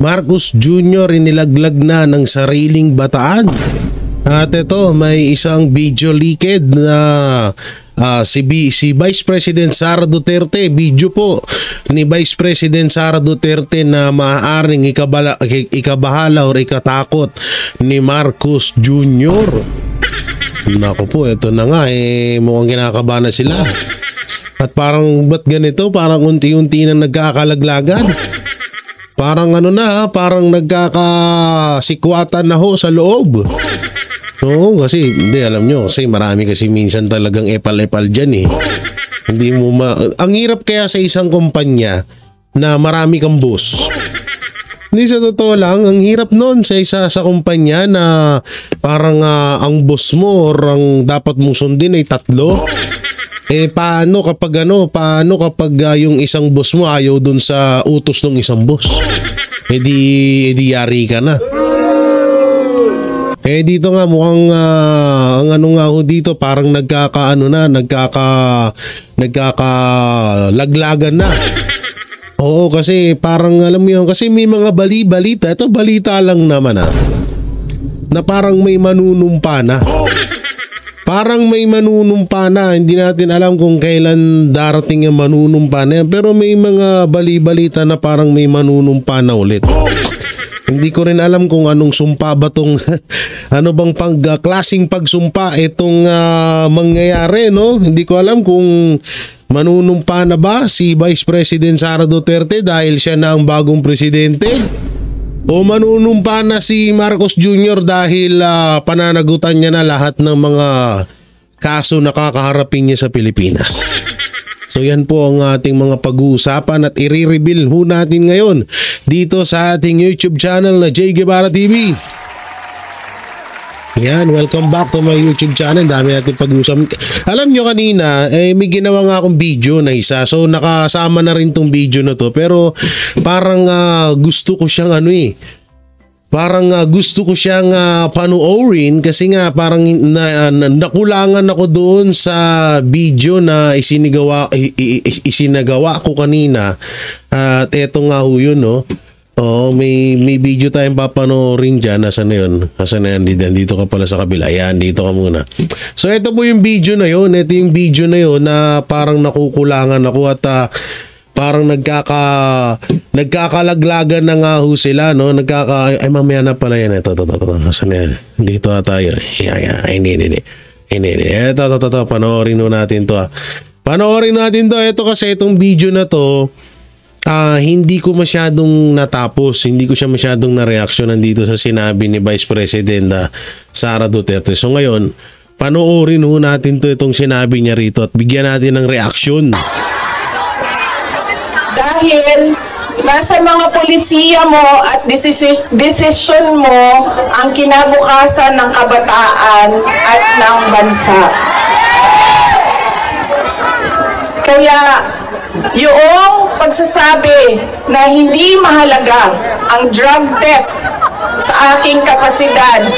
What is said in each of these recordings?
Marcos Jr. inilaglag na ng sariling bataan. At ito, may isang video leaked na si Vice President Sara Duterte, video po ni Vice President Sara Duterte na maaaring ikabahala o ikatakot ni Marcos Jr. Naku po, ito na nga mukhang kinakabahan na sila. At parang ba't ganito? Parang unti-unti na nagkakalaglagan. Parang parang nagkakasikwatan na ho sa loob. Oo, kasi hindi, alam nyo, kasi marami kasi minsan talagang epal-epal dyan Hindi mo ang hirap kaya sa isang kumpanya na marami kang boss. Hindi, sa totoo lang, ang hirap nun sa isa sa kumpanya na parang ang boss mo or ang dapat mong sundin ay 3. Paano kapag yung isang boss mo ayaw dun sa utos ng isang boss? Edi yari ka na. Dito nga mukhang ang dito parang nagkakalaglagan na. Oo, kasi parang alam mo yun, kasi may mga balita. Ito balita lang naman na parang may manunumpa na. Parang may manunumpa na. Hindi natin alam kung kailan darating yung manunumpa na yan. Pero may mga balita na parang may manunumpa na ulit. Hindi ko rin alam kung anong sumpa ba tong ano bang klaseng pagsumpa itong mangyayari, no? Hindi ko alam kung manunumpa na ba si Vice President Sara Duterte dahil siya na ang bagong presidente. O manunumpa na si Marcos Jr. dahil pananagutan niya na lahat ng mga kaso na kakaharapin niya sa Pilipinas. So yan po ang ating mga pag-uusapan at i-reveal ho natin ngayon dito sa ating YouTube channel na Jay Guevara TV. Yan, welcome back to my YouTube channel. Dami natin pag-uusap. Alam nyo kanina, may ginawa nga akong video na isa. So nakasama na rin tong video na to. Pero parang gusto ko siyang gusto ko siyang panoorin kasi nga parang nakulangan ako doon sa video na isinagawa ko kanina. At eto nga ho yun, no? Oh, may video tayong papanoorin dyan. Nasaan na yun? Dito ka pala sa kabila. Ayan, dito ka muna. So ito po yung video na yun. Ito yung video na yun na parang nakukulangan ako at parang nagkakalaglagan na nga ho sila, no? Ay, mamaya na pala yan. Ito. Nasaan na yan? Dito tayo. Hindi. Ito. Panoorin ho natin to. Panoorin natin to. Ito kasi itong video na to, hindi ko masyadong natapos, hindi ko siya masyadong na-reaksyonan dito sa sinabi ni Vice President Sara Duterte. So ngayon, panoorin ho natin itong sinabi niya rito at bigyan natin ng reaksyon. Dahil nasa mga polisiya mo at desisyon mo ang kinabukasan ng kabataan at ng bansa. Kaya yung pagsasabi na hindi mahalaga ang drug test sa aking kapasidad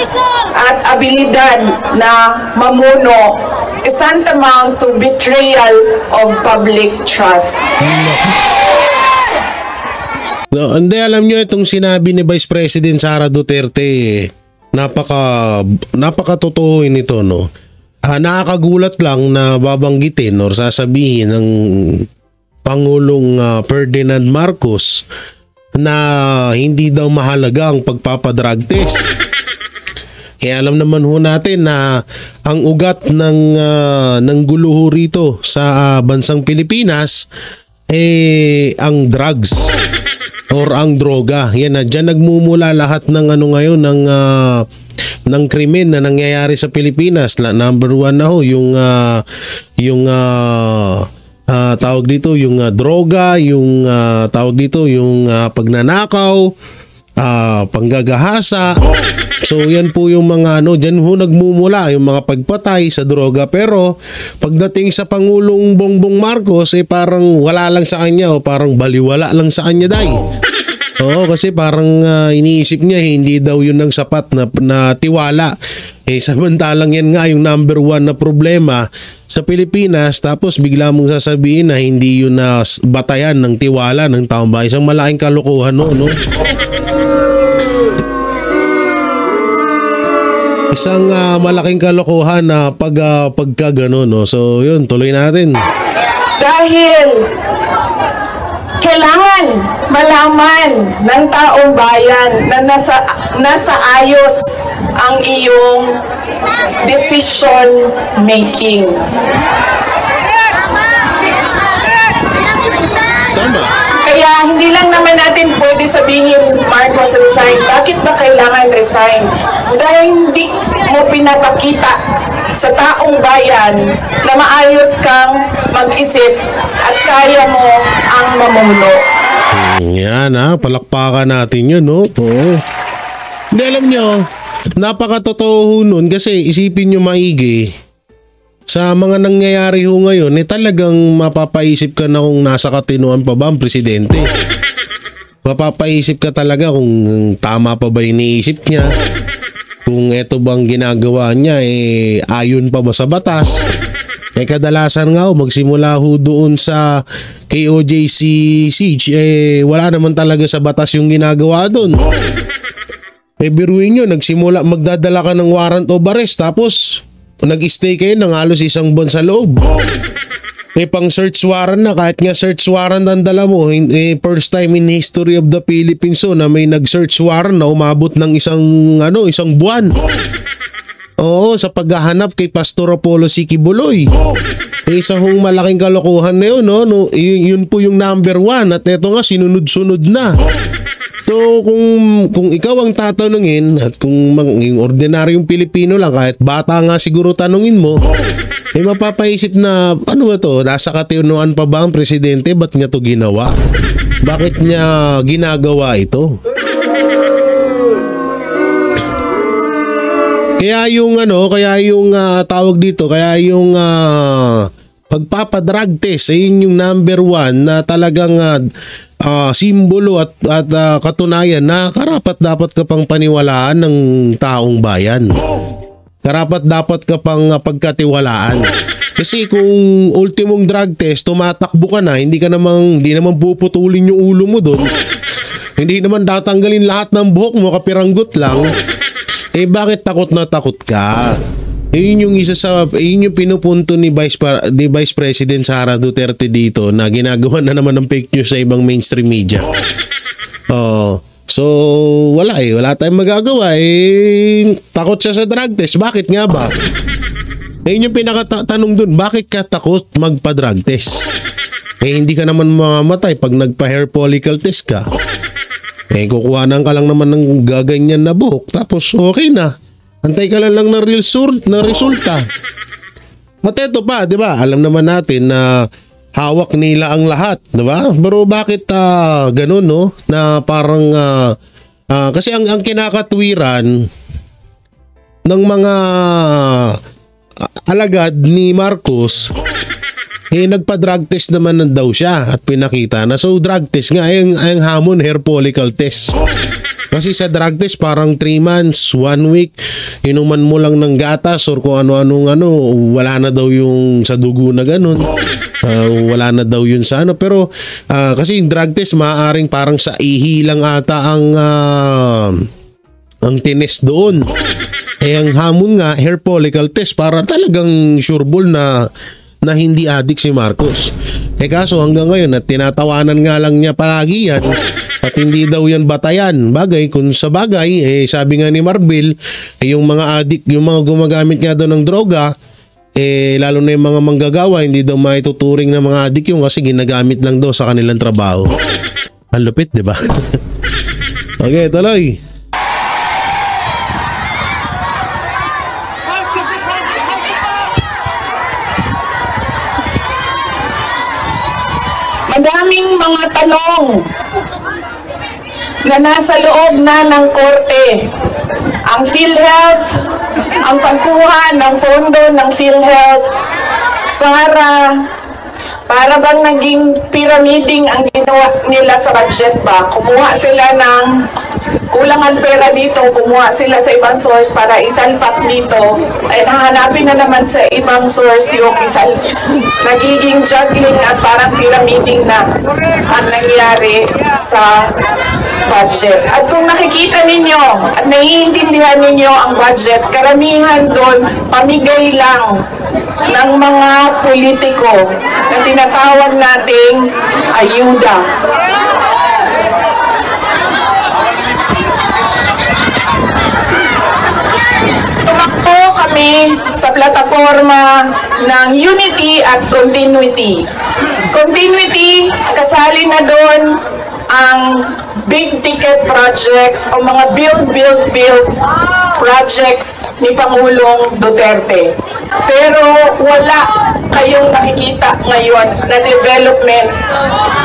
at abilidad na mamuno is tantamount to betrayal of public trust. No, hindi, alam nyo itong sinabi ni Vice President Sara Duterte, napaka-totoo nito, no? Nakakagulat lang na babanggitin or sasabihin ng Pangulong Ferdinand Marcos na hindi daw mahalaga ang pagpapadrug test. Alam naman ho natin na ang ugat ng gulo rito sa bansang Pilipinas ang drugs or ang droga. Yan na, dyan nagmumula lahat ng ngayon ng krimen na nangyayari sa Pilipinas. Number 1 na ho yung tawag dito yung droga, yung tawag dito yung pagnanakaw, panggagahasa. So yan po yung mga dyan ho nagmumula yung mga pagpatay sa droga. Pero pagdating sa Pangulong Bongbong Marcos parang wala lang sa kanya o parang baliwala lang sa kanya day. Oo, kasi parang iniisip niya hindi daw yun ang sapat na tiwala. Samantalang yan nga yung number 1 na problema. sa Pilipinas, tapos bigla mong sasabihin na hindi yun na batayan ng tiwala ng taong bayan. Isang malaking kalokohan, no? Isang malaking kalokohan na pagka gano'n, no? So, yun, tuloy natin. Dahil kailangan malaman ng taong bayan na nasa ayos ang iyong decision making. Tama. Kaya hindi lang naman natin pwede sabihin, Marcos resign. Bakit ba kailangan resign? Dahil hindi mo pinapakita sa taong bayan na maayos kang mag-isip at kaya mo ang mamuno. Yan palakpakan natin yun, no? Oo. Hindi, alam nyo, napakatotoo nun kasi isipin nyo maigi, sa mga nangyayari ho ngayon, talagang mapapaisip ka na kung nasa katinuan pa ba ang presidente. Mapapaisip ka talaga kung tama pa ba iniisip niya, kung eto bang ginagawa niya ayon pa ba sa batas. Kadalasan nga magsimula ho doon sa KOJC siege, wala naman talaga sa batas yung ginagawa doon. Biruin nyo, nagsimula, magdadala ka ng warrant of arrest, tapos nag-stay kayo ng halos isang buwan sa loob. Pang search warrant na, kahit nga search warrant ang dala mo, first time in history of the Philippines na may nag-search warrant na umabot ng isang buwan. Oo, sa paghahanap kay Pastor Apollo C. Kibuloy. Isa hong malaking kalokohan na yun, no? Yun po yung number 1 at eto nga sinunod-sunod na. So kung ikaw ang tatanungin at kung yung ordinaryong Pilipino lang, kahit bata nga siguro tanungin mo, mapapaisip na ano ba to, nasa katinuan pa ba ang presidente, ba't niya to ginawa? Bakit niya ginagawa ito? Kaya yung tawag dito, pagpapadrag test, yun yung number 1 na talagang simbolo at katunayan na karapat dapat ka pang paniwalaan ng taong bayan. Karapat dapat ka pang pagkatiwalaan. Kasi kung ultimong drug test, tumatakbo ka na, hindi naman puputulin yung ulo mo doon. Hindi naman tatanggalin lahat ng buhok mo, kapiranggot lang. Bakit takot na takot ka? Yun yung pinupunto ni Vice President Sara Duterte dito, na ginagawa na naman ng fake news sa ibang mainstream media. So wala tayong magagawa. Takot siya sa drug test. Bakit nga ba? Yun yung pinakatanong dun, bakit ka takot magpa-drug test? Hindi ka naman mamamatay pag nagpa-hair follicle test ka. Kukuhanan ka lang naman ng gaganyan na buhok, tapos okay na. Antay ka lang na resulta. At eto pa, di ba? Alam naman natin na hawak nila ang lahat, di ba? Pero bakit ganun, no? Na parang kasi ang kinakatwiran ng mga alagad ni Marcos, nagpa-drug test naman daw siya at pinakita na. So drug test nga, ang hamon, hair follicle test. Kasi sa drug test parang 3 months, 1 week, inuman mo lang ng gatas or kung ano-anong wala na daw yung sa dugo na ganun. Wala na daw yun sa Pero kasi yung drug test maaaring parang sa ihi lang ata ang tinest doon. Ang hamon nga, hair follicle test para talagang sureball na hindi addict si Marcos. Kaso hanggang ngayon at tinatawanan nga lang niya palagi yan at hindi daw yan batayan. Bagay kung sa bagay, sabi nga ni Marbil, yung mga addict, yung mga gumagamit nga daw ng droga, lalo na yung mga manggagawa, hindi daw maituturing na mga addict yung kasi ginagamit lang daw sa kanilang trabaho. Ang lupit, di ba? Okay, tuloy. Madaming mga tanong na nasa loob na ng korte. Ang PhilHealth, ang pagkuha ng pondo ng PhilHealth para bang naging pyramiding ang ginawa nila sa budget ba? Kumuha sila ng kulang ang pera dito, kumuha sila sa ibang source para isalpak dito, ay nahanapin na naman sa ibang source yung nagiging juggling at parang pyramiding na ang nangyari sa budget. At kung nakikita ninyo at naiintindihan ninyo ang budget, karamihan doon pamigay lang ng mga politiko na tinatawag nating ayuda. Tumakbo kami sa plataforma ng unity at continuity. Continuity, kasali na doon ang big ticket projects o mga build projects ni Pangulong Duterte. Pero wala kayong nakikita ngayon na development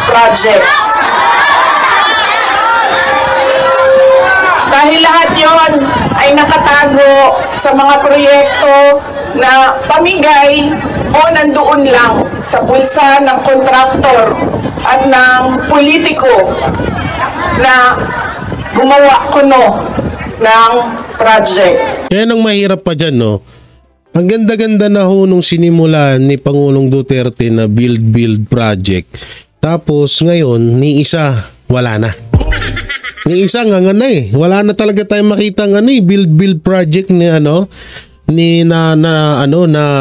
projects. Dahil lahat yon ay nakatago sa mga proyekto na pamigay o nandoon lang sa bulsa ng kontraktor at ng politiko na gumawa kuno ng project. Yan ang mahirap pa dyan, no? Ang ganda-ganda na ho nung sinimulan ni Pangulong Duterte na build project. Tapos ngayon, ni isa, wala na. Ni isa nga na eh. Wala na talaga tayong makita ng build project ni ni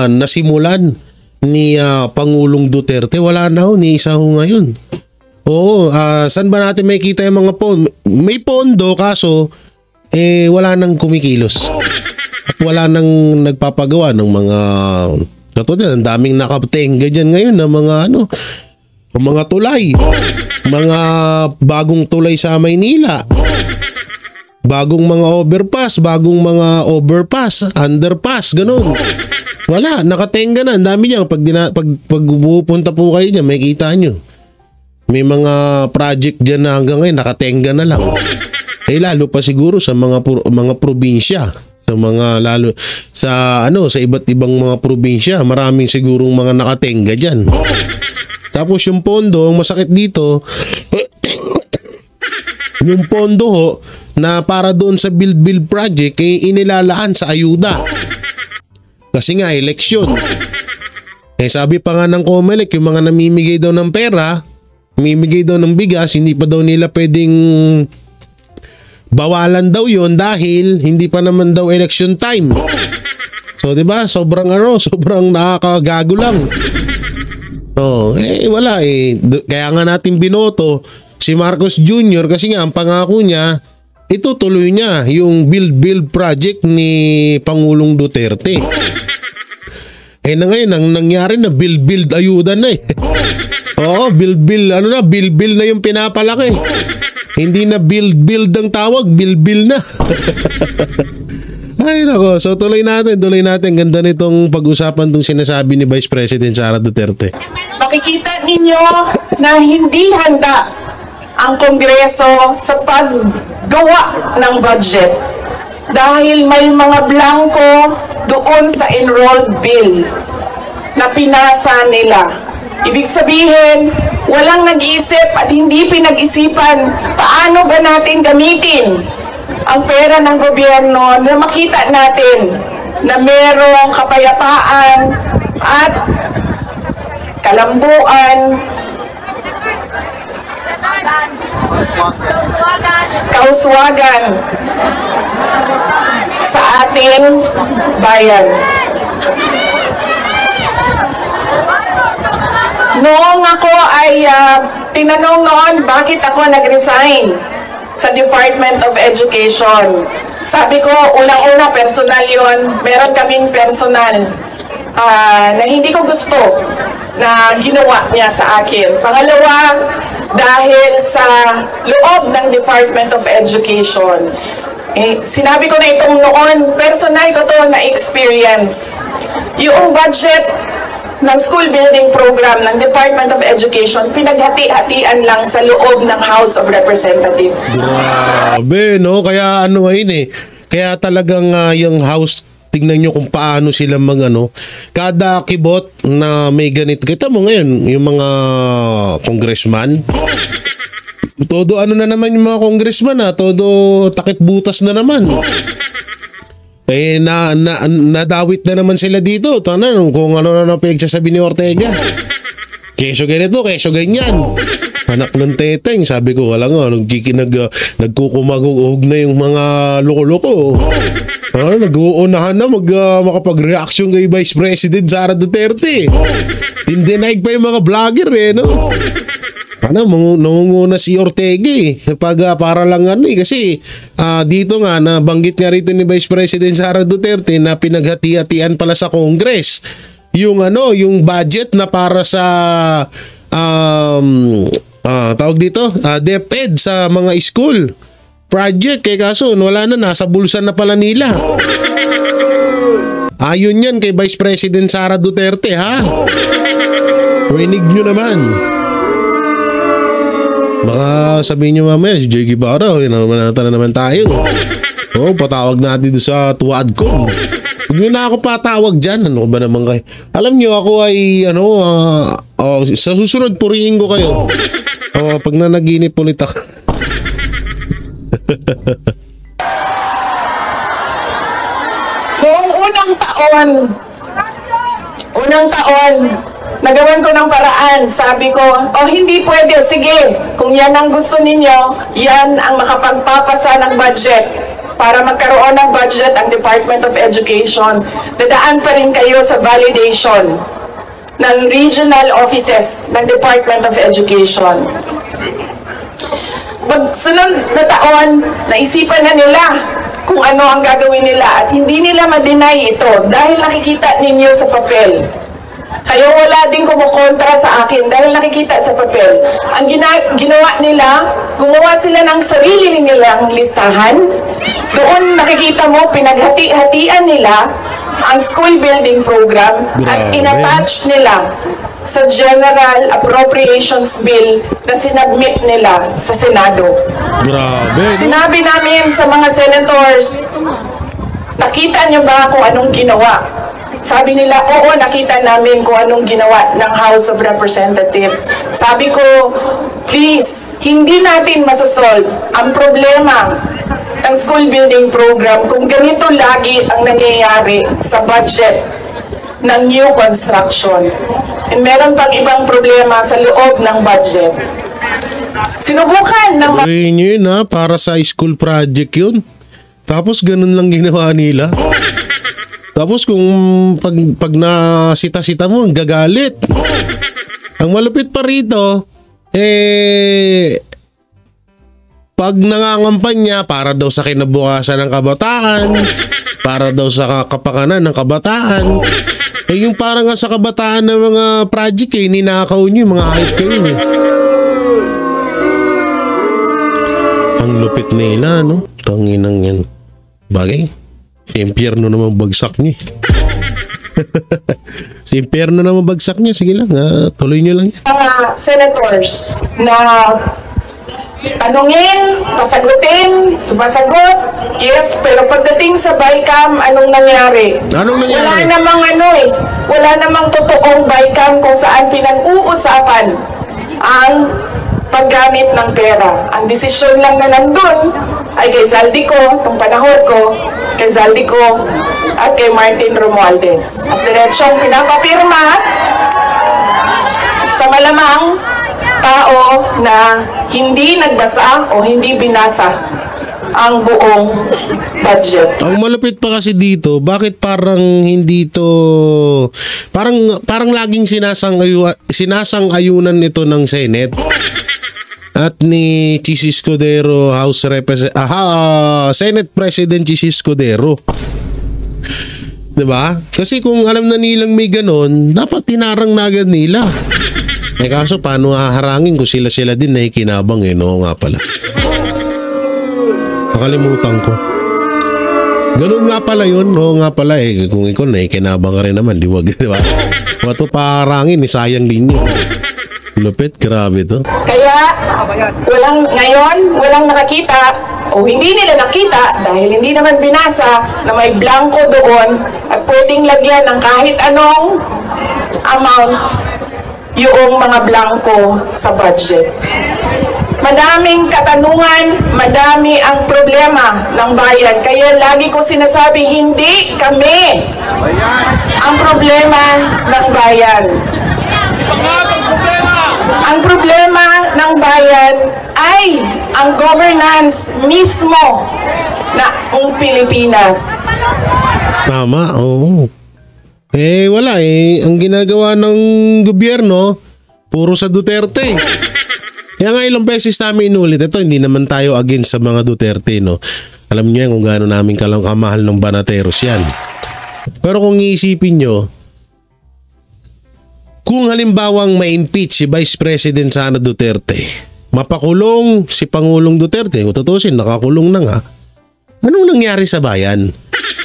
nasimulan ni Pangulong Duterte. Wala na ho, ni isa ho ngayon. Oo, saan ba natin makikita yung mga pondo? May pondo kaso wala nang kumikilos. At wala nang nagpapagawa ng mga katulad, ang daming nakatenga dyan ngayon na mga tulay. Mga bagong tulay sa Maynila. Bagong mga overpass, underpass, ganun. Wala, nakatenga na. Ang dami niyan. Pag pupunta po kayo dyan, makikita nyo. May mga project dyan na hanggang ngayon, nakatenga na lang. Lalo pa siguro sa mga probinsya. Sa iba't ibang mga probinsya, maraming sigurong mga nakatenga dyan. Tapos yung pondo, ang masakit dito, yung pondo ho, na para doon sa build project, inilalaan sa ayuda. Kasi nga, eleksyon. Sabi pa nga ng COMELEC, yung mga namimigay daw ng pera, namimigay daw ng bigas, hindi pa daw nila pwedeng bawalan daw yon dahil hindi pa naman daw election time. So, di ba? Sobrang nakakagago lang. Wala Kaya nga natin binoto si Marcos Jr. kasi nga ang pangako niya, itutuloy niya yung build project ni Pangulong Duterte. Na ngayon, ang nangyari na build ayuda na Oo, build na yung pinapalaki. Hindi na build ang tawag, bill na. Ay nako, so tuloy natin. Ganda nitong pag-usapan tong sinasabi ni Vice President Sara Duterte. Makikita ninyo na hindi handa ang Kongreso sa paggawa ng budget dahil may mga blanco doon sa enrolled bill na pinasa nila. Ibig sabihin, walang nag-iisip at hindi pinag-isipan paano ba natin gamitin ang pera ng gobyerno na makita natin na merong kapayapaan at kalambuan, kauswagan sa ating bayan. Noong ako ay tinanong noon bakit ako nag-resign sa Department of Education. Sabi ko, unang-una personal yon. Meron kaming personal na hindi ko gusto na ginawa niya sa akin. Pangalawa, dahil sa loob ng Department of Education. Sinabi ko na itong noon, personal ko to na experience. Yung budget ng school building program ng Department of Education, pinaghati-hatian lang sa loob ng House of Representatives. Grabe, no? Kaya kaya talagang yung House, tingnan nyo kung paano sila kada kibot na may ganito. Kita mo ngayon, yung mga congressman, Todo ano na naman yung mga congressman todo takip butas na naman. Nadawit na naman sila dito. Tanan kung ano na pinagsasabi ni Ortega. Keso ganito, keso ganyan. Anak ng teteng, sabi ko, wala nga, nagkukumagugog na yung mga loko-loko. Nag-uunahan na makapag-reaction kay Vice President Sara Duterte. Tindinaig pa yung mga vlogger no? Nangunguna si Ortega para lang kasi dito nga nabanggit nga rito ni Vice President Sara Duterte na pinaghati-hatian pala sa Congress yung budget na para sa tawag dito DepEd sa mga school project kaso wala na, nasa bulsa na pala nila. Ayon yan kay Vice President Sara Duterte rinig nyo naman. Baka sabihin nyo mamaya, si Jay Guevara, naman tayo. Patawag natin sa Tuadcom. Huwag nyo na ako patawag dyan. Ano ba naman kayo? Alam nyo, ako ay, sa susunod, purihin ko kayo. Pag nanaginip ulit ako. Noong unang taon, nagawan ko ng paraan. Sabi ko, hindi pwede. Sige, kung yan ang gusto ninyo, yan ang makapagpapasa ng budget. Para magkaroon ng budget ang Department of Education, dadaan pa rin kayo sa validation ng regional offices ng Department of Education. Pag sunod na taon, naisipan na nila kung ano ang gagawin nila at hindi nila ma-deny ito dahil nakikita ninyo sa papel. Kaya wala din kumukontra sa akin dahil nakikita sa papel. Ang ginawa nila, gumawa sila ng sarili nilang listahan. Doon nakikita mo, pinaghati-hatian nila ang school building program at inattach nila sa General Appropriations Bill na sinabmit nila sa Senado. Grabe. Sinabi namin sa mga senators, nakita niyo ba kung anong ginawa? Sabi nila, oo, nakita namin kung anong ginawa ng House of Representatives. Sabi ko, please, hindi natin masasolve ang problema ng school building program kung ganito lagi ang nangyayari sa budget ng new construction. And meron pang ibang problema sa loob ng budget. Sinubukan ng yun para sa school project yun. Tapos ganun lang ginawa nila. Tapos kung pag nasita-sita mo, gagalit. Ang malupit pa rito, pag nangangampanya para daw sa kinabukasan ng kabataan, para daw sa kapakanan ng kabataan, yung parang nga sa kabataan ng mga project ninakaw nyo yung mga hype kayo Ang lupit nila, Tanginang yan. Bagay. Si impyerno naman bagsak niya. Si impyerno naman bagsak niya. Sige lang, tuloy nyo lang yan. Mga senators na tanungin, pasagutin, sumasagot, yes, pero pagdating sa BICAM, anong nangyari? Wala namang wala namang totoong BICAM kung saan pinag-uusapan ang paggamit ng pera. Ang desisyon lang na nandun ay kay Zaldico, nung panahon ko, kay Zaldico at kay Martin Romualdez. At diretsong pinapapirma sa malamang tao na hindi nagbasa o hindi binasa ang buong budget. Ang malupit pa kasi dito, bakit parang hindi to parang laging sinasang-ayunan nito ng Senate at ni Chis Escudero, Senate President Chis Escudero. 'Di ba? Kasi kung alam na nilang may ganon, dapat tinarang na agad nila. Kaso paano haharangin kung sila din nakikinabang Oo nga pala. Nakalimutan ko. Ganun nga pala yun. Oo nga pala kung ikaw nakikinabang ka rin naman, di ba? Wato paharangin, sayang din yun. Lupit, grabe to. Kaya, walang nakakita o hindi nila nakita dahil hindi naman binasa na may blanco doon at pwedeng lagyan ng kahit anong amount yung mga blanco sa budget. Madaming katanungan, madami ang problema ng bayan. Kaya lagi ko sinasabi, hindi kami ang problema ng bayan. Ang problema ng bayan ay ang governance mismo ng Pilipinas. Tama, oo. Wala ang ginagawa ng gobyerno, puro sa Duterte. Kaya nga ilang beses namin inulit, ito hindi naman tayo against sa mga Duterte, no? Alam niyo yan kung gaano namin kamahal ng Banateros yan. Pero kung iisipin nyo, kung halimbawang ma-impeach si Vice President Sara Duterte, mapakulong si Pangulong Duterte, kung tutusin, nakakulong na nga, anong nangyari sa bayan?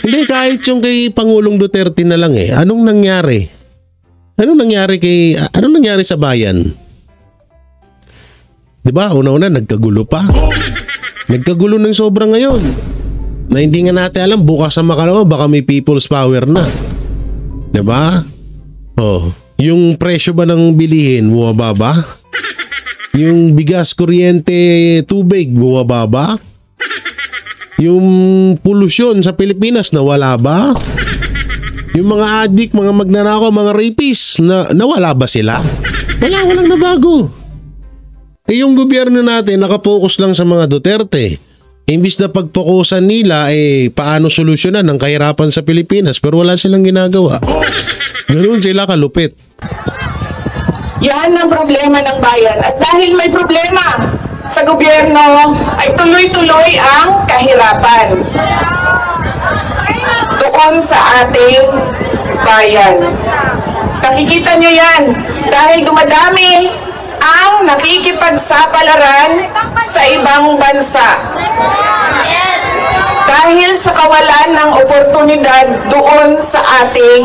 Hindi, kahit yung kay Pangulong Duterte na lang anong nangyari? Anong nangyari sa bayan? Diba? Una-una, nagkagulo pa. Nagkagulo ng sobra ngayon. Na hindi nga natin alam, bukas sa makalawa, baka may people's power na. Diba? Oh, yung presyo ba ng bilihin, bumaba ba? Yung bigas, kuryente, tubig, bumaba ba? Yung polusyon sa Pilipinas, nawala ba? Yung mga adik, mga magnanakaw, mga rapists, nawala ba sila? Walang nabago. Yung gobyerno natin nakapokus lang sa mga Duterte. Imbis na pagpokusan nila paano solusyonan ang kahirapan sa Pilipinas, pero wala silang ginagawa. Ganoon sila kalupit. Yan ang problema ng bayan. At dahil may problema sa gobyerno, ay tuloy-tuloy ang kahirapan doon sa ating bayan. Nakikita nyo yan dahil dumadami ang nakikipagsapalaran sa ibang bansa. Dahil sa kawalan ng oportunidad doon sa ating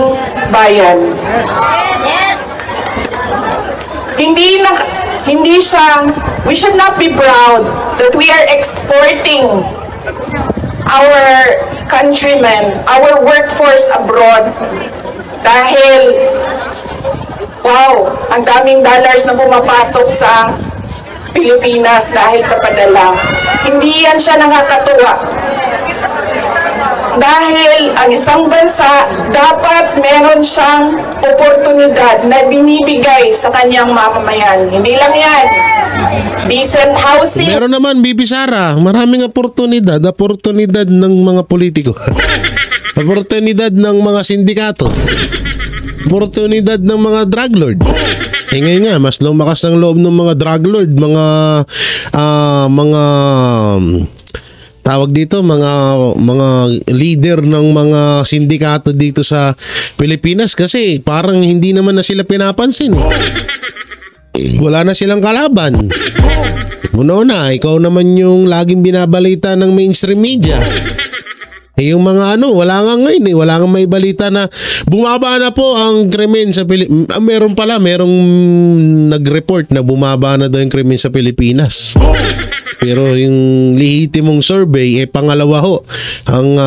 bayan. We should not be proud that we are exporting our countrymen, our workforce abroad dahil wow, ang daming dollars na pumapasok sa Pilipinas dahil sa padala. Hindi yan siya nakakatuwa. Dahil ang isang bansa dapat meron siyang oportunidad na binibigay sa kanyang mamamayan. Hindi lang yan. Decent housing. Meron naman, Bibi Sara, maraming oportunidad ng mga politiko. Oportunidad ng mga sindikato. Oportunidad ng mga drug lord. Ngayon nga, mas lumakas ang loob ng mga drug lord, mga tawag dito, mga leader ng mga sindikato dito sa Pilipinas kasi parang hindi naman na sila pinapansin. Wala na silang kalaban. Una, ikaw naman yung laging binabalita ng mainstream media. Yung mga wala nga ngayon wala nga may balita na bumaba na po ang krimen sa Pilipinas. Merong nag-report na bumaba na daw yung krimen sa Pilipinas. Pero yung lehitimong survey pangalawa ho. Ang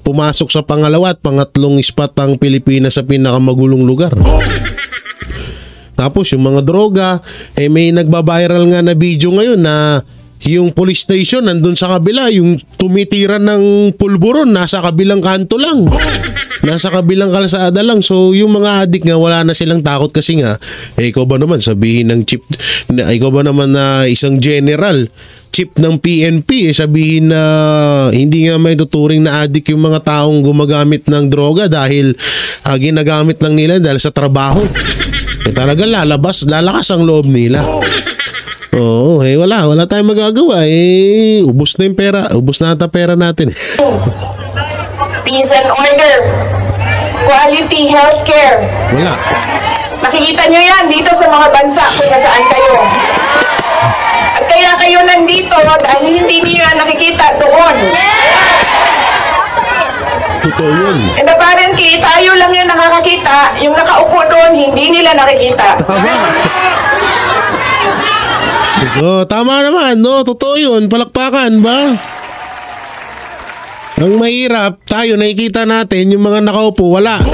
pumasok sa pangalawa at pangatlong spot ang Pilipinas sa pinakamagulong lugar. Tapos yung mga droga, may nagba-viral nga na video ngayon na yung police station nandun sa kabila, yung tumitira ng pulburon nasa kabilang kanto lang. Nasa kabilang kalsada lang. So yung mga adik nga wala na silang takot kasi nga ikaw ba naman sabihin ng chief, ikaw ba naman na isang general, chief ng PNP sabihin na hindi nga may tuturing na adik yung mga taong gumagamit ng droga dahil ginagamit lang nila dahil sa trabaho. Talaga lalakas ang loob nila. Oo, wala tayong magagawa. Ubos na yung pera. Ubos na ata pera natin. Peace and order. Quality healthcare. Wala. Nakikita nyo yan dito sa mga bansa kung nasaan kayo. At kaya kayo nandito dahil hindi nyo yan nakikita doon. Totoo yun. And apparently, tayo lang yung nakakakita. Yung nakaupo doon, hindi nila nakikita. Tama naman, no? Totoo yun. Palakpakan ba? Ang mahirap, tayo nakikita natin yung mga nakaupo, wala.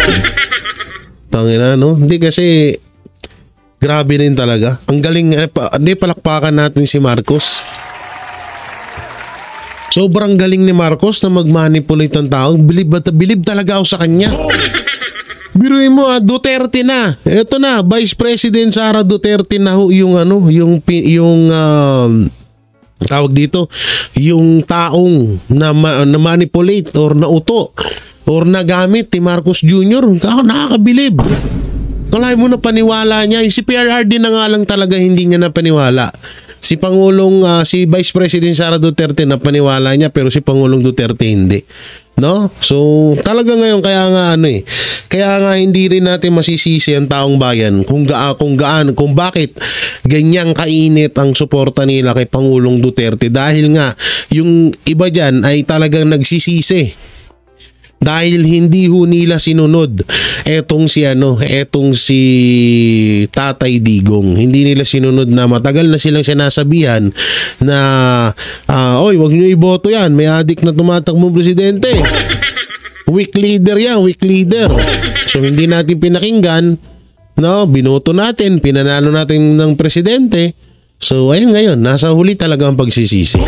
Tangina, no? Hindi kasi Grabe rin talaga. Ang galing, palakpakan natin si Marcos. Sobrang galing ni Marcos na mag-manipulate ng tao. Bilib talaga ako sa kanya. Biruin mo Duterte na. Ito na, Vice President Sara Duterte na yung tawag dito, yung taong na manipulate or nauto or nagamit ni Marcos Jr. Nakakabilib. Kalay mo na paniwala niya. Si PRRD na nga lang talaga hindi niya napaniwala. Si Vice President Sara Duterte na paniwala niya pero si Pangulong Duterte hindi. No? So, talaga ngayon kaya nga hindi rin natin masisisi ang taong bayan kung bakit ganyang kainit ang suporta nila kay Pangulong Duterte dahil nga yung iba diyan ay talagang nagsisisi. Dahil hindi ho nila sinunod etong si Tatay Digong. Hindi nila sinunod na matagal na silang sinasabihan na oy, wag niyo iboto yan. May adik na tumatakbong presidente. Weak leader yan, weak leader. So hindi natin pinakinggan, no? Binoto natin, pinanalo natin ng presidente. So ayun ngayon, nasa huli talaga ang pagsisisi.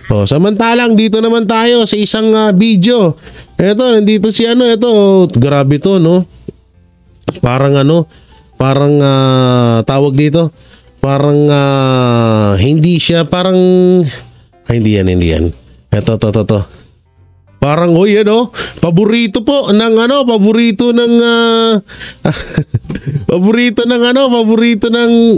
Samantalang dito naman tayo sa isang video. Nandito si grabe to, no? Parang tawag dito. Parang hindi siya parang hindi yan. Ito. Parang paborito po ng paborito ng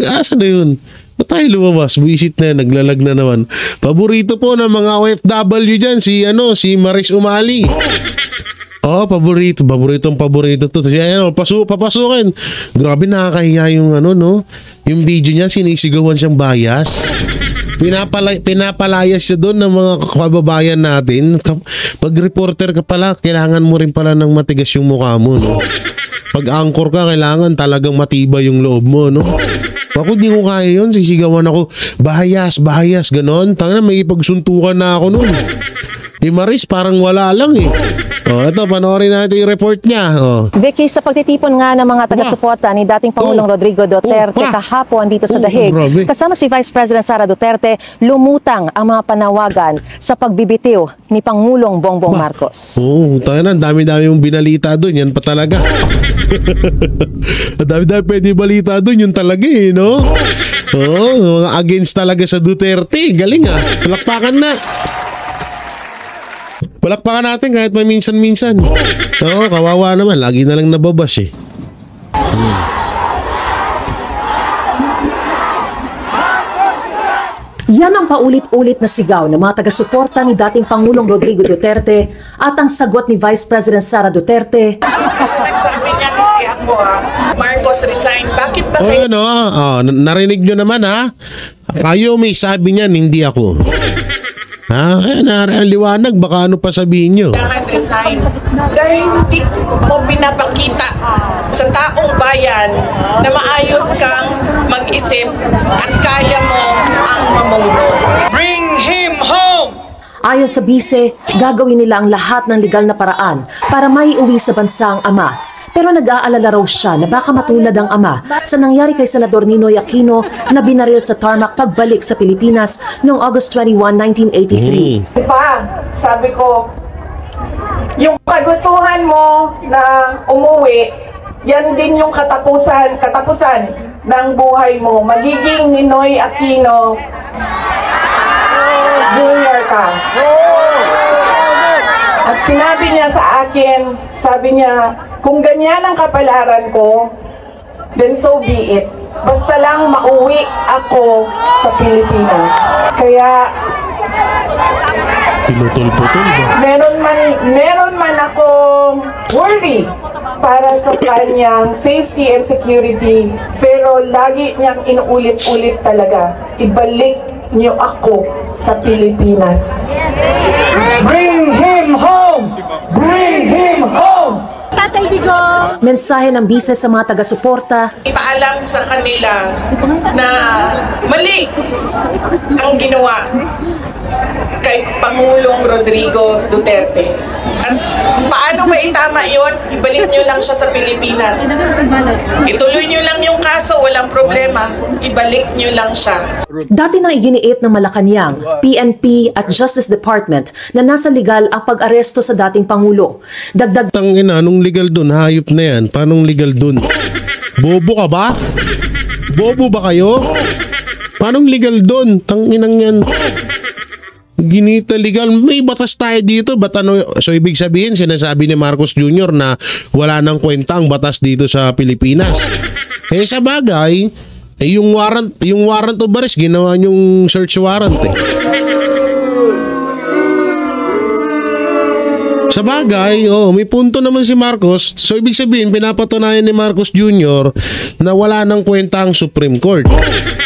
saan na yun? Tayo lumabas, buisit na, naglalag na naman. Paborito po ng mga OFW dyan, si Maris Umali. Paborito to. Papasukin. Grabe, nakakahiya yung yung video niya, sinisigawan siyang bias. Pinapalayas siya doon ng mga kababayan natin. Pag reporter ka pala, kailangan mo rin pala ng matigas yung mukha mo, no? Pag anchor ka, kailangan talagang matibay yung loob mo, no? Ako di ko kaya yun, sisigawan ako, bahayas, ganon. Tangina, may ipagsuntukan na ako nun. Di Maris, parang wala lang eh. Ito, panoorin natin yung report niya. Vicky, sa pagtitipon nga ng mga taga-suporta ni dating Pangulong Rodrigo Duterte kahapon dito sa Dahig, kasama si Vice President Sara Duterte, lumutang ang mga panawagan sa pagbibitiw ni Pangulong Bongbong Marcos. Tangina, dami-dami yung binalita doon, yan pa talaga. Dami-dami pwede balita doon, yun talaga eh, no? Mga against talaga sa Duterte. Galing palakpakan na. Palakpakan natin kahit may minsan-minsan. Kawawa naman. Lagi na lang nababas eh. Yan ang paulit-ulit na sigaw ng mga taga-suporta ni dating Pangulong Rodrigo Duterte at ang sagot ni Vice President Sara Duterte. Nagsabi niya, hindi ako Marcos resign. Bakit ba kayo? Narinig nyo naman Kayo may sabi niyan, hindi ako. Liwanag, baka ano pa sabihin nyo? Kailangan resign. Dahil hindi mo pinapakita sa taong bayan na maayos kang mag-isip at kaya mo ang mamuno. Bring him home! Ayon sa bise, gagawin nila ang lahat ng legal na paraan para maiuwi sa bansa ang ama. Pero nag-aalala raw siya na baka matulad ang ama sa nangyari kay Senador Ninoy Aquino na binaril sa tarmac pagbalik sa Pilipinas noong August 21, 1983. Sabi ko, yung kagustuhan mo na umuwi, yan din yung katapusan ng buhay mo. Magiging Ninoy Aquino Jr. ka. At sinabi niya sa akin, sabi niya, kung ganyan ang kapalaran ko, then so be it. Basta lang mauwi ako sa Pilipinas. Kaya pinutol-putol ba? Meron man akong worry para sa kanyang safety and security, pero lagi niyang inuulit-ulit talaga, ibalik niyo ako sa Pilipinas. Bring him home! Bring him home! Tatay Digong! Mensahe ng bise sa mga taga-suporta. Ipaalam sa kanila na mali ang ginawa. kay Pangulong Rodrigo Duterte. At paano maitama yon? Ibalik nyo lang siya sa Pilipinas. Ituloy nyo lang yung kaso, walang problema. Ibalik nyo lang siya. Dati nang iginiit ng Malacanang, PNP at Justice Department na nasa legal ang pag-aresto sa dating Pangulo. Dagdag Tangina, anong legal dun? Hayop na yan. Paanong legal dun? Bobo ka ba? Bobo ba kayo? Paanong legal dun? Tanginang yan. Ginita legal. May batas tayo dito. Ba't ano? So ibig sabihin, sinasabi ni Marcos Jr. na wala nang kwenta ang batas dito sa Pilipinas. Eh sa bagay, yung warrant of arrest, ginawa niyong search warrant eh. Sa bagay, may punto naman si Marcos. So ibig sabihin, pinapatunayan ni Marcos Jr. na wala nang kwenta ang Supreme Court.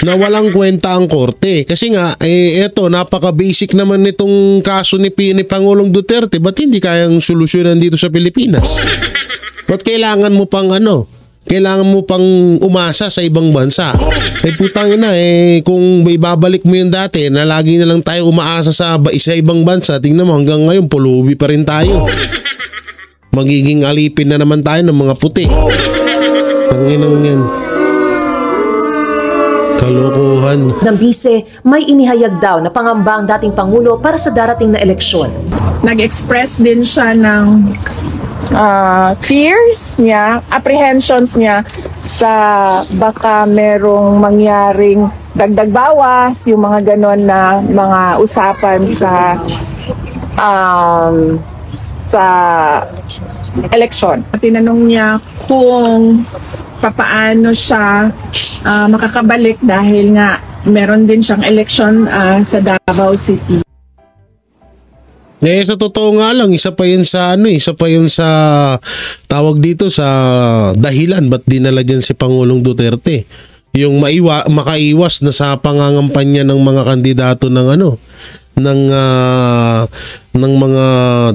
Na walang kwenta ang korte. Kasi nga, eto, napaka-basic naman nitong kaso ni Pangulong Duterte. Ba't hindi kayang solusyonan dito sa Pilipinas? Ba't kailangan mo pang kailangan mo pang umasa sa ibang bansa? Putang ina, kung ibabalik mo yung dati na lagi na lang tayo umaasa sa ibang bansa, tingnan mo hanggang ngayon pulubi pa rin tayo. Magiging alipin na naman tayo ng mga puti. Tanginang yan. Kalokohan. ng bise, may inihayag daw na pangamba ang dating Pangulo para sa darating na eleksyon. Nag-express din siya ng fears niya, apprehensions niya sa baka merong mangyaring dagdag bawas, yung mga ganon na mga usapan sa eleksyon. Tinanong niya kung papaano siya makakabalik dahil nga meron din siyang eleksyon sa Davao City. Sa totoo nga lang, isa pa yun sa tawag dito sa dahilan ba't dinala dyan si Pangulong Duterte. Yung makaiwas na sa pangangampanya ng mga kandidato ng ng mga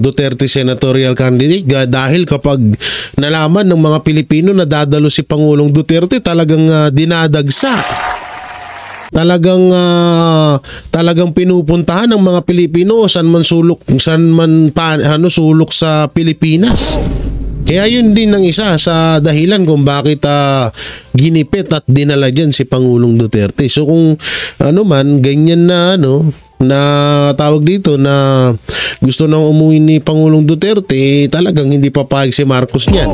Duterte senatorial candidate, dahil kapag nalaman ng mga Pilipino na dadalo si Pangulong Duterte, talagang dinadagsa. Talagang pinupuntahan ng mga Pilipino saan man sulok sa Pilipinas. Kaya yun din ang isa sa dahilan kung bakit ginipit at dinala dyan si Pangulong Duterte. So kung ganyan na tawag dito na gusto nang umuwi ni Pangulong Duterte, talagang hindi papayag si Marcos niyan.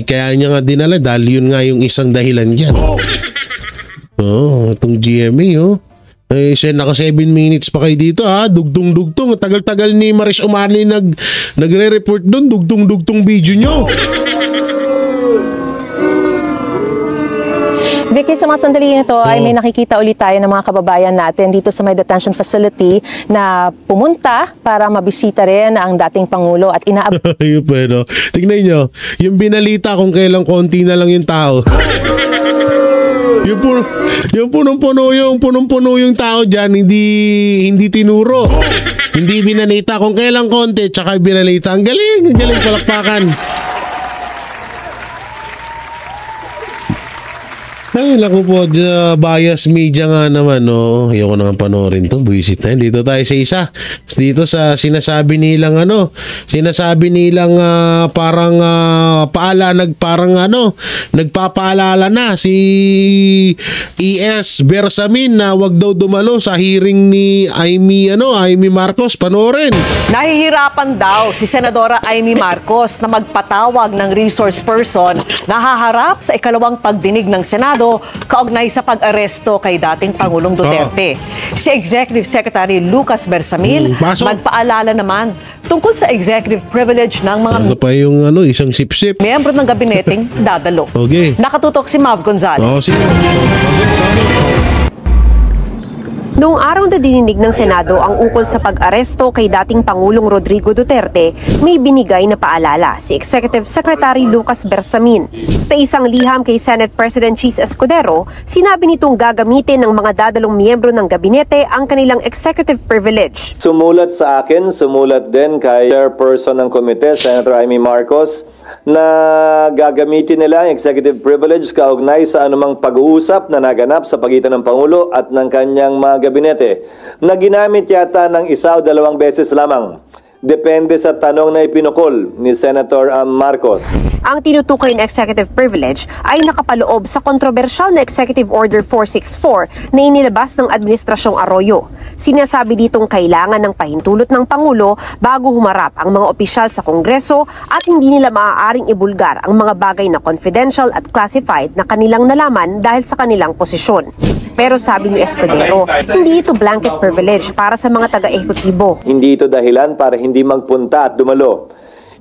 Kaya niya nga dinala dahil yun nga yung isang dahilan dyan. Itong GMA naka 7 minutes pa kayo dito dugtong-dugtong. Tagal-tagal ni Maris Umali nagre-report doon, dugtong-dugtong video nyo. Vicky, sa mga sandali nito ay may nakikita ulit tayo ng mga kababayan natin dito sa may detention facility na pumunta para mabisita rin ang dating Pangulo at tignan nyo, yung binalita kung kailang konti na lang yung tao. Yung punong-puno yung tao dyan, hindi tinuro. Hindi binalita kung kailang konti, tsaka binalita. Ang galing palakpakan. Ay, naku po, bias media nga naman, ayoko naman panoorin to, buwisit na. Dito tayo sa isa. Dito sa sinasabi nilang parang nagpapaalala na si ES Bersamin na wag daw dumalo sa hearing ni Amy Marcos. Panoorin. Nahihirapan daw si Senadora Amy Marcos na magpatawag ng resource person na haharap sa ikalawang pagdinig ng Senado kaugnay sa pag-aresto kay dating Pangulong Duterte. Si Executive Secretary Lucas Bersamin magpaalala naman tungkol sa executive privilege ng mga isang sip-sip miyembro ng gabineteng dadalo. Okay. Nakatutok si Mav Gonzalez. Noong araw na dininig ng Senado ang ukol sa pag-aresto kay dating Pangulong Rodrigo Duterte, may binigay na paalala si Executive Secretary Lucas Bersamin. Sa isang liham kay Senate President Chis Escudero, sinabi nitong gagamitin ng mga dadalong miyembro ng gabinete ang kanilang executive privilege. Sumulat sa akin, sumulat din kay Chairperson ng Komite, Senator Amy Marcos, na gagamitin nila ang executive privilege kaugnay sa anumang pag-uusap na naganap sa pagitan ng Pangulo at ng kanyang mga gabinete na ginamit yata ng 1 o 2 beses lamang. Depende sa tanong na ipinukol ni Senator Marcos. Ang tinutukoy na executive privilege ay nakapaloob sa kontrobersyal na Executive Order 464 na inilabas ng Administrasyong Arroyo. Sinasabi ditong kailangan ng pahintulot ng Pangulo bago humarap ang mga opisyal sa Kongreso at hindi nila maaaring ibulgar ang mga bagay na confidential at classified na kanilang nalaman dahil sa kanilang posisyon. Pero sabi ni Escudero, hindi ito blanket privilege para sa mga taga-ehekutibo. Hindi ito dahilan para hindi magpunta at dumalo.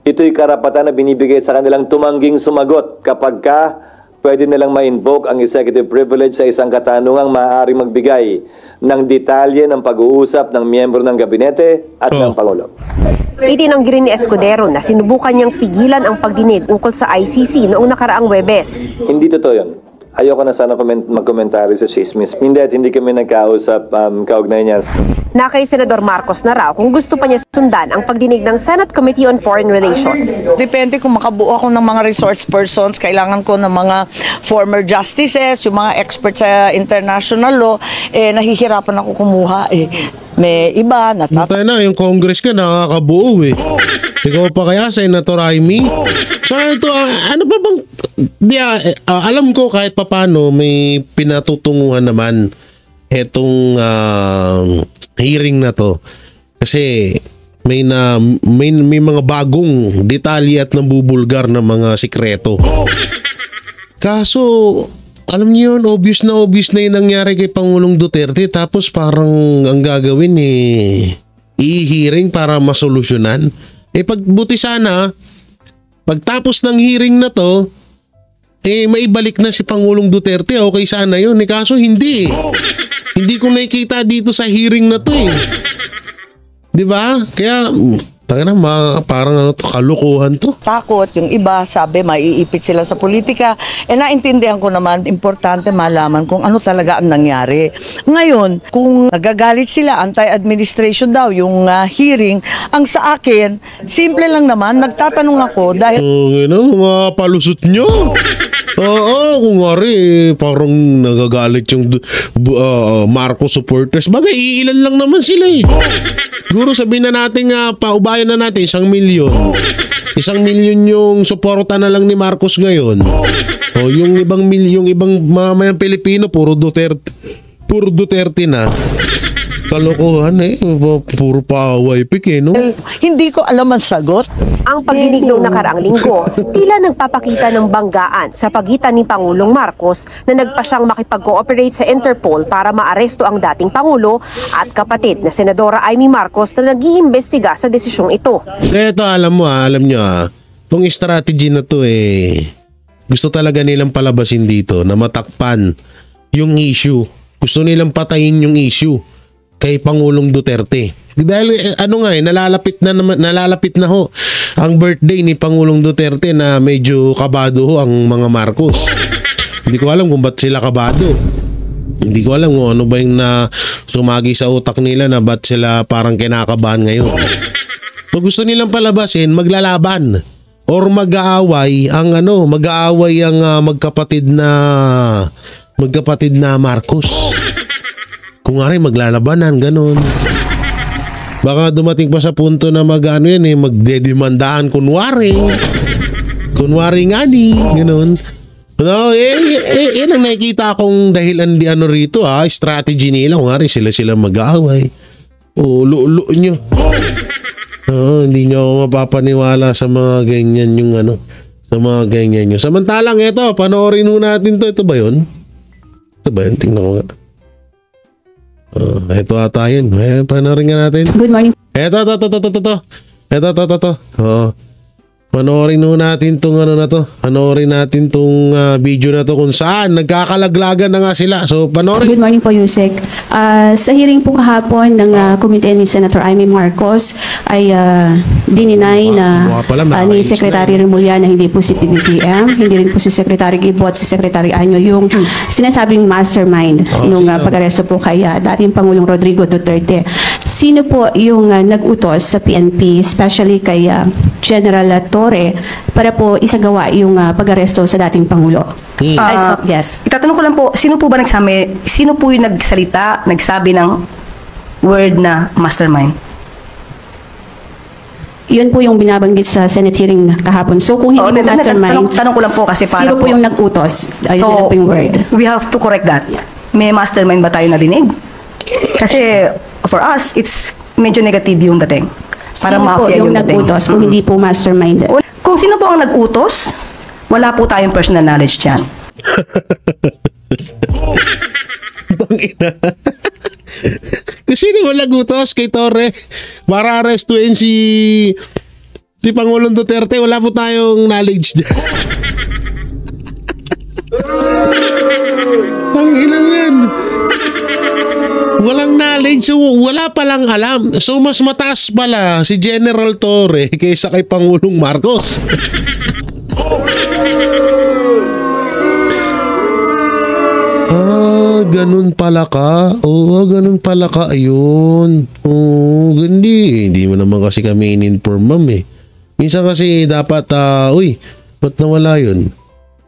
Ito'y karapatan na binibigay sa kanilang tumangging sumagot kapag pwede nilang ma-invoke ang executive privilege sa isang katanungang maaaring magbigay ng detalye ng pag-uusap ng miyembro ng gabinete at ng Pangulo. Itinanggi rin ni Escudero na sinubukan niyang pigilan ang pagdinig ukol sa ICC noong nakaraang Huwebes. Hindi totoo yun. Ayoko na sana magkomentaryo sa chismis. Hindi kami nagkausap kaugnay niyan. Na kay Senador Marcos na raw kung gusto pa niya sundan ang pagdinig ng Senate Committee on Foreign Relations. Depende kung makabuo ako ng mga resource persons, kailangan ko ng mga former justices, yung mga experts sa international law, nahihirapan ako kumuha May iba, Matay na, yung Congress ka nakakabuo Ikaw pa kaya, Senator Amy? So ito, ano ba bang, alam ko kahit papano may pinatutunguhan naman etong hearing na to. Kasi may mga bagong detalye at nabubulgar na mga sikreto. Kaso, alam niyo yun, obvious na yung nangyari kay Pangulong Duterte, tapos parang ang gagawin i-hearing para masolusyonan. Pagbuti sana, pagtapos ng hearing na to, maibalik na si Pangulong Duterte, okay sana yun. Kaso hindi Hindi ko nakikita dito sa hearing na to Diba? Kaya, parang kalukuhan to. Takot, yung iba sabi maiipit sila sa politika. Naintindihan ko naman, importante malaman kung ano talaga ang nangyari. Ngayon, kung nagagalit sila, anti-administration daw yung hearing, ang sa akin, simple lang naman, nagtatanong ako dahil... mga palusot nyo. Oo, kung parang nagagalit yung Marcos supporters. Bagay, iilan lang naman sila Siguro sabihin na natin paubayan na natin 1 milyon. 1 milyon yung suporta na lang ni Marcos ngayon. Yung ibang mamayang Pilipino puro Duterte na. Kalokohan puro paway pik no? Hindi ko alam ang sagot. Ang pagdinig noong nakaraang linggo, tila nagpapakita ng banggaan sa pagitan ni Pangulong Marcos na nagpa siyang makipag-cooperate sa Interpol para maaresto ang dating Pangulo at kapatid na Senadora Amy Marcos na nag-iimbestiga sa desisyong ito. Ito alam nyo itong strategy na to gusto talaga nilang palabasin dito na matakpan yung issue. Gusto nilang patayin yung issue kay Pangulong Duterte. Dahil nalalapit na ang birthday ni Pangulong Duterte na medyo kabado ang mga Marcos. Hindi ko alam kung ba't sila kabado. Hindi ko alam kung ano ba yung sumagi sa utak nila na ba't sila parang kinakabahan ngayon. So gusto nilang palabasin, maglalaban or mag-aaway ang magkapatid na Marcos. Kung maglalabanan, ganun. Baka dumating pa sa punto na magdedemandahan kunwari ganun. No, yan ang nakikita akong dahilan rito strategy nila. Kung sila mag-aaway. Lulo nyo. Hindi nyo ako mapapaniwala sa mga ganyan sa mga ganyan nyo. Samantalang panoorin natin to. Ito ba yun? Tingnan ko nga. Ito ata yun. Panoorin nga natin. Good morning. Ito. Panoorin natin tong Panoorin natin tong video na to kung saan nagkakalaglagan na nga sila. So panoorin. Good morning po, Yusek. Sa hearing po kahapon ng committee ni Senator Amy Marcos ay dininay na ni Secretary Remulla na hindi po si PBBM, hindi rin po si Secretary Gibot, si Secretary Anyo yung sinasabing mastermind nung pag-aresto po kay dating Pangulong Rodrigo Duterte. Sino po yung nag-utos sa PNP, especially kay General Torre para po isagawa yung pag-aresto sa dating Pangulo. Yes. Itatanong ko lang po, sino po yung nagsabi ng word na mastermind? Yun po yung binabanggit sa Senate hearing kahapon. So kung hindi po mastermind, tanong ko lang po kasi para sino po yung nag-utos? Ayun na po yung word. We have to correct that. May mastermind ba tayo narinig? Kasi for us, it's medyo negative yung dating. Para Sino po mafia yung dating. nag-utos kung hindi po mastermind? Kung sino po ang nag-utos, wala po tayong personal knowledge dyan. Bangina. Kasi naman nagutos kay Torre para arrestuin si Pangulong Duterte. Wala po tayong knowledge dyan. Pangilang yan. Walang knowledge. So, wala palang alam. So mas mataas pala si General Torre kaysa kay Pangulong Marcos. Ganun pala ka. Oo, ganun pala ka. Ayun. Oo, hindi mo naman kasi kami in-inform, ma'am eh. Minsan kasi dapat, uy, ba't nawala yun?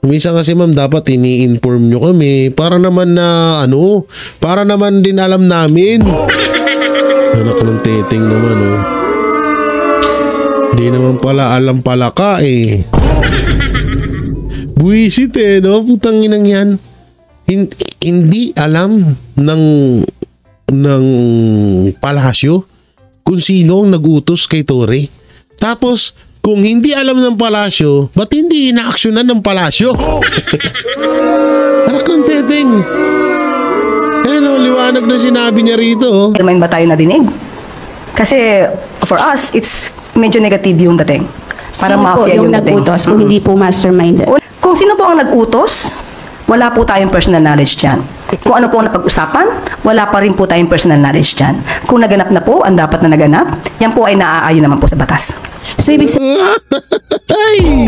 Minsan kasi, ma'am, dapat ini-inform nyo kami para naman na, para naman din alam namin. Anak ng teting naman, oh. Hindi naman pala alam pala ka eh. Buwisit eh, no? Putang inang yan. Hindi alam ng palasyo kung sino ang nagutos kay Torre. Tapos, kung hindi alam ng palasyo, ba't hindi inaaksyonan ng palasyo? Anak ng teteng. Liwanag na sinabi niya rito. Mastermind ba tayo narinig? Kasi for us, it's medyo negative yung dating. Para Sino po mafia yung dating. nag-utos kung hindi po mastermind? Kung sino po ang nag-utos, wala po tayong personal knowledge dyan. Kung ano po ang napag-usapan, wala pa rin po tayong personal knowledge dyan. Kung naganap na po, ang dapat na naganap, yan po ay naaayon naman po sa batas. So ibig sabihin, ay,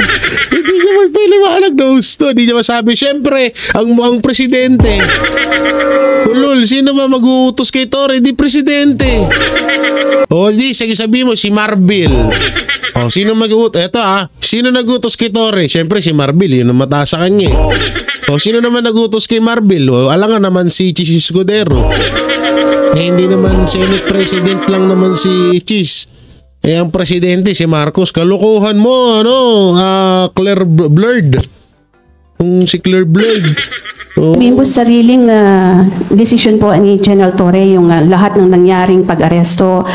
hindi niya magpiliwanag na gusto. Hindi niya masabi, syempre, ang presidente. Ulol, sino ba mag-uutos kay Torre? Di presidente. O di, sige sabihin mo, si Marbil. O, sino mag-uutos? Eto sino nag-utos kay Torre? Syempre si Marbil, yun ang mataas sa kanya. O, sino naman nag-utos kay Marbil? O, alangan naman si Chis Escudero. Hindi naman Senate President lang naman si Chis. Ang presidente si Marcos. Kalukuhan mo, Claire Blurd. Kung si Claire Blurd. sabihin po sariling decision po ni General Torre yung lahat ng nangyaring pag-aresto,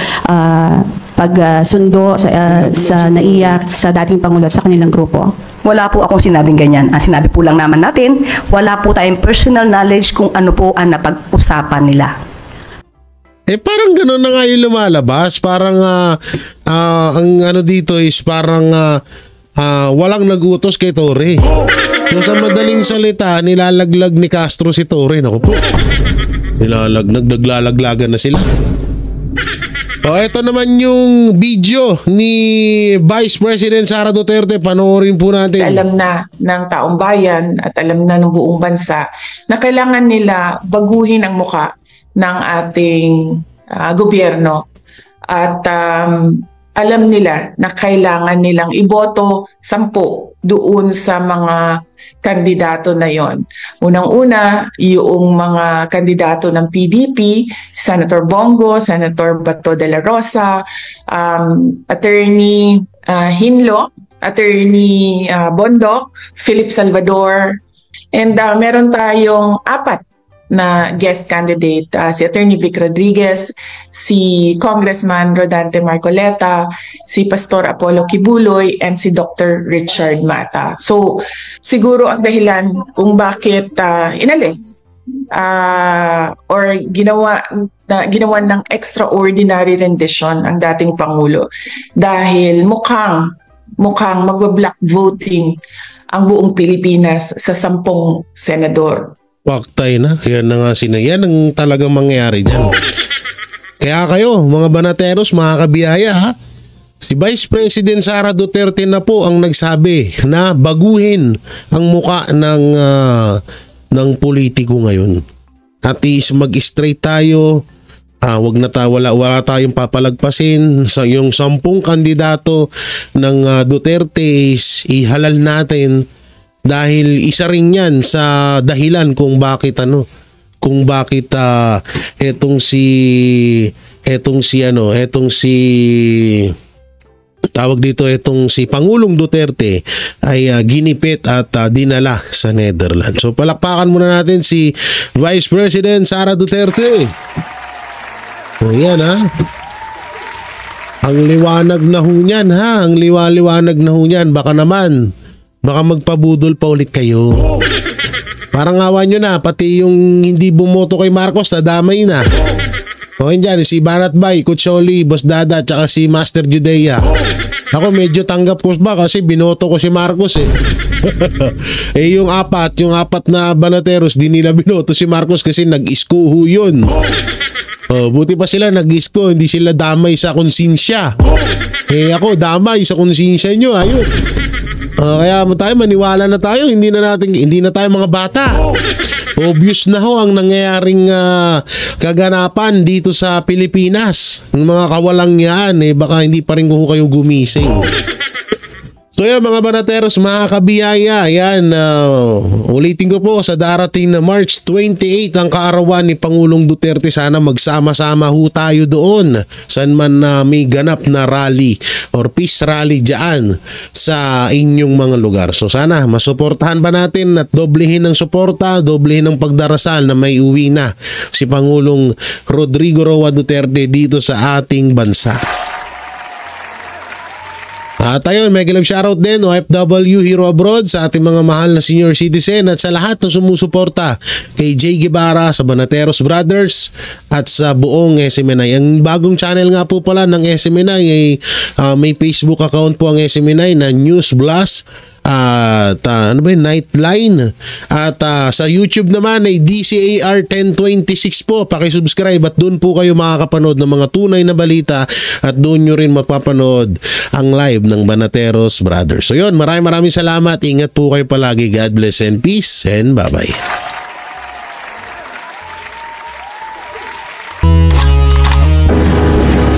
pagsundo sa naiyak sa dating Pangulo at sa kanilang grupo. Wala po akong sinabing ganyan. Ang sinabi po lang naman natin, wala po tayong personal knowledge kung ano po ang napag-usapan nila. Parang gano'n na nga yung lumalabas. Parang ang dito is parang walang nagutos kay Torre. So sa madaling salita, nilalaglag ni Castro si Torre. Naku po. Naglalaglagan na sila. Ito naman yung video ni Vice President Sara Duterte. Panoorin po natin. Alam na ng taong bayan at alam na ng buong bansa na kailangan nila baguhin ang muka ng ating gobyerno. At alam nila na kailangan nilang iboto 10 doon sa mga kandidato na yon. Unang-una, yung mga kandidato ng PDP, Senator Bongo, Senator Bato de la Rosa, Attorney Hinlo, Attorney Bondok, Philip Salvador, and meron tayong 4 na guest candidate, si Attorney Vic Rodriguez, si Congressman Rodante Marcoleta, si Pastor Apollo Kibuloy, and si Dr. Richard Mata. So, siguro ang dahilan kung bakit inalis or ginawa ng extraordinary rendition ang dating Pangulo dahil mukhang magba-block voting ang buong Pilipinas sa 10 senador. Paktay na. Yan na nga yan ang talagang mangyayari dyan. Kaya kayo, mga banateros, mga kabiyaya, si Vice President Sara Duterte na po ang nagsabi na baguhin ang muka ng politiko ngayon. At mag-straight tayo wala tayong papalagpasin sa yung 10 kandidato ng Duterte is ihalal natin dahil isa rin yan sa dahilan kung bakit etong si Pangulong Duterte ay ginipit at dinala sa Netherlands. So palakpakan muna natin si Vice President Sara Duterte. O yan ang liwanag na ho niyan ang liwanag na ho niyan. Baka magpabudol pa ulit kayo. Parang awa nyo na, pati yung hindi bumoto kay Marcos, nadamay na. Okay dyan, si Banat Bay, Kutsoli, Boss Dada, tsaka si Master Judea. Ako medyo tanggap ko ba kasi binoto ko si Marcos yung apat na banateros, di nila binoto si Marcos kasi nag-iskuho yun. Buti pa sila nag-isko, hindi sila damay sa konsensya. Ako damay sa konsensya nyo, ayun. Kaya maniwala na tayo, hindi na tayo mga bata. Obvious na ho ang nangyayaring kaganapan dito sa Pilipinas. Ang mga kawalang yan, baka hindi pa rin ko kayo gumising. So yan mga banateros, mga kabiyaya, yan, ulitin ko po, sa darating na March 28 ang kaarawan ni Pangulong Duterte, sana magsama-sama ho tayo doon saan man may ganap na rally or peace rally dyan sa inyong mga lugar. So sana masuportahan ba natin at doblehin ng suporta, doblehin ng pagdarasal na may uwi na si Pangulong Rodrigo Roa Duterte dito sa ating bansa. At ayun, mega love shoutout din OFW Hero Abroad sa ating mga mahal na senior citizen at sa lahat na sumusuporta kay Jay Guevara, sa Banateros Brothers at sa buong SMNI. Ang bagong channel nga po pala ng SMNI ay may Facebook account po ang SMNI na News Blast at Nightline, at sa YouTube naman ay DCAR 1026 po. Paki-subscribe at doon po kayo makakapanood ng mga tunay na balita at doon nyo rin mapapanood ang live ng Banateros Brothers. So yun, maraming salamat, ingat po kayo palagi, God bless and peace and bye bye.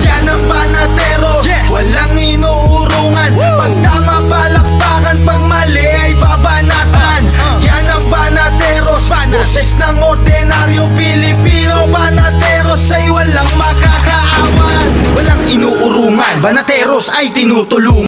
Yan ang Banateros, walang inuurungan. Pag tama palakpakan, pag mali ay babanatan. Yan ang Banateros, boses ng ordinaryong Pilipino. Banateros ay walang makakaawan, walang inuurungan. Banateros ay tinutulungan.